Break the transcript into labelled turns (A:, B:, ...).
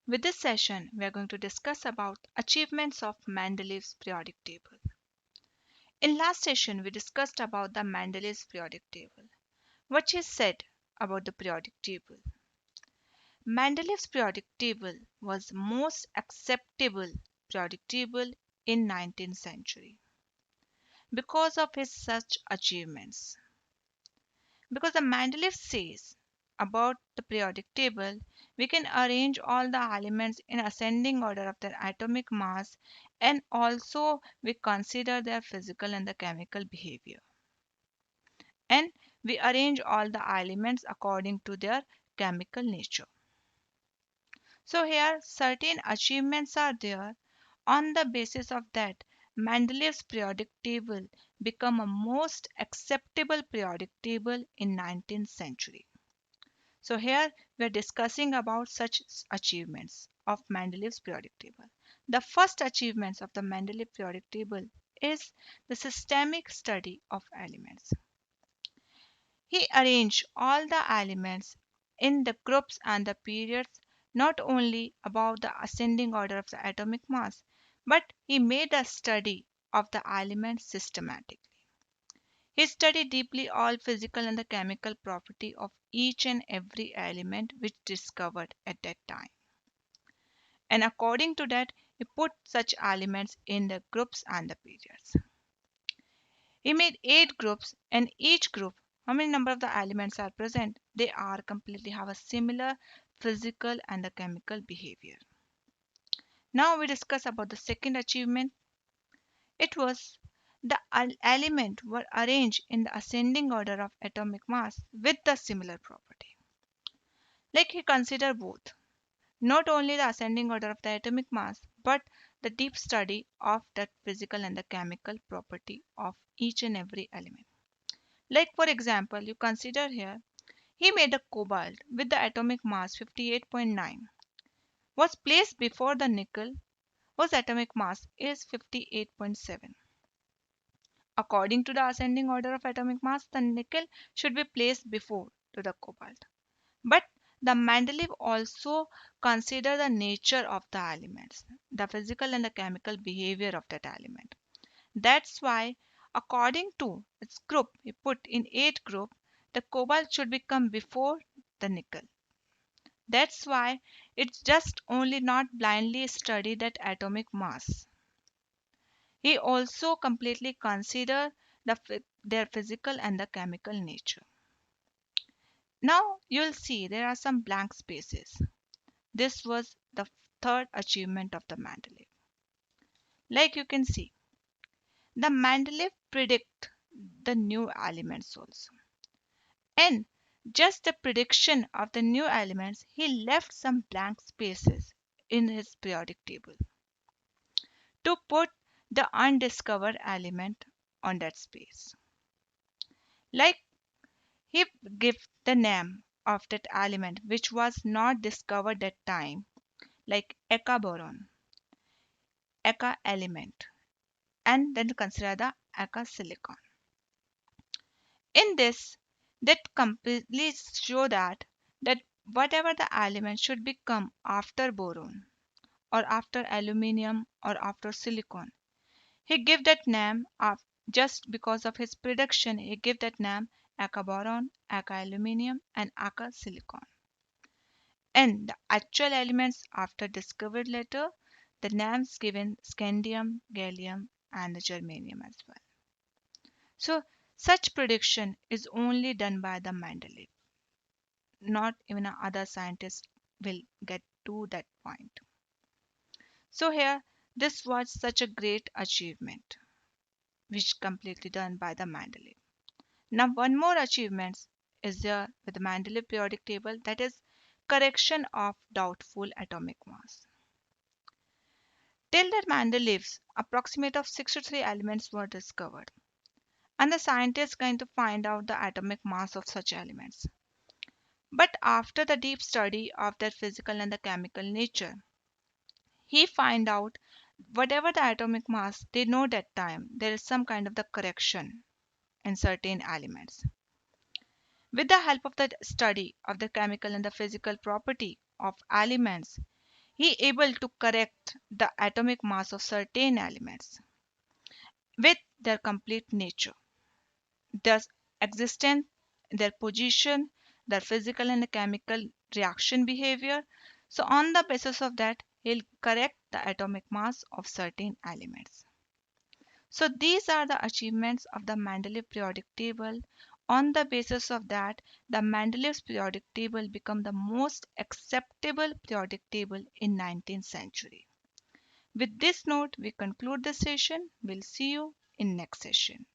A: With this session, we are going to discuss about achievements of Mendeleev's periodic table. In last session, we discussed about the Mendeleev's periodic table. What is said about the periodic table? Mendeleev's periodic table was most acceptable periodic table in 19th century because of his such achievements. Because the Mendeleev says about the periodic table, we can arrange all the elements in ascending order of their atomic mass, and also we consider their physical and the chemical behavior. And we arrange all the elements according to their chemical nature. So here certain achievements are there. On the basis of that, Mendeleev's periodic table became a most acceptable periodic table in 19th century. So here we are discussing about such achievements of Mendeleev's periodic table. The first achievements of the Mendeleev periodic table is the systemic study of elements. He arranged all the elements in the groups and the periods, not only about the ascending order of the atomic mass, but he made a study of the elements systematically. He studied deeply all physical and the chemical property of each and every element which discovered at that time. And according to that, he put such elements in the groups and the periods. He made 8 groups, and each group, how many number of the elements are present, they are completely have a similar physical and the chemical behavior. Now we discuss about the second achievement. It was the elements were arranged in the ascending order of atomic mass with the similar property. Like he considered both, not only the ascending order of the atomic mass, but the deep study of that physical and the chemical property of each and every element. Like for example, you consider here, he made a cobalt with the atomic mass 58.9 was placed before the nickel whose atomic mass is 58.7. According to the ascending order of atomic mass, the nickel should be placed before to the cobalt. But the Mendeleev also considered the nature of the elements, the physical and the chemical behavior of that element. That's why, according to its group, he put in 8 group, the cobalt should become before the nickel. That's why it's just only not blindly study that atomic mass. He also completely considered their physical and the chemical nature. Now you'll see there are some blank spaces. This was the third achievement of the Mendeleev. Like you can see, the Mendeleev predict the new elements also. And just the prediction of the new elements, he left some blank spaces in his periodic table to put the undiscovered element on that space. Like he give the name of that element which was not discovered that time, like Eka boron, Eka element, and then consider the Eka silicon. In this, that completely show that whatever the element should become after boron or after aluminium or after silicon, he give that name of just because of his prediction. He give that name Aka boron, Aka aluminium, and Aka silicon. And the actual elements after discovered later, the names given scandium, gallium, and the germanium as well. So such prediction is only done by the Mendeleev. Not even other scientists will get to that point. So here, this was such a great achievement, which completely done by the Mendeleev. Now, one more achievement is there with the Mendeleev periodic table, that is correction of doubtful atomic mass. Till that Mendeleev's approximate of 63 elements were discovered, and the scientists going to find out the atomic mass of such elements. But after the deep study of their physical and the chemical nature, he find out whatever the atomic mass they know that time, there is some kind of the correction in certain elements. With the help of the study of the chemical and the physical property of elements, He able to correct the atomic mass of certain elements with their complete nature, their existence, their position, their physical and chemical reaction behavior. So on the basis of that, he'll correct the atomic mass of certain elements. So these are the achievements of the Mendeleev periodic table. On the basis of that, the Mendeleev's periodic table became the most acceptable periodic table in 19th century. With this note, we conclude the session. We'll see you in next session.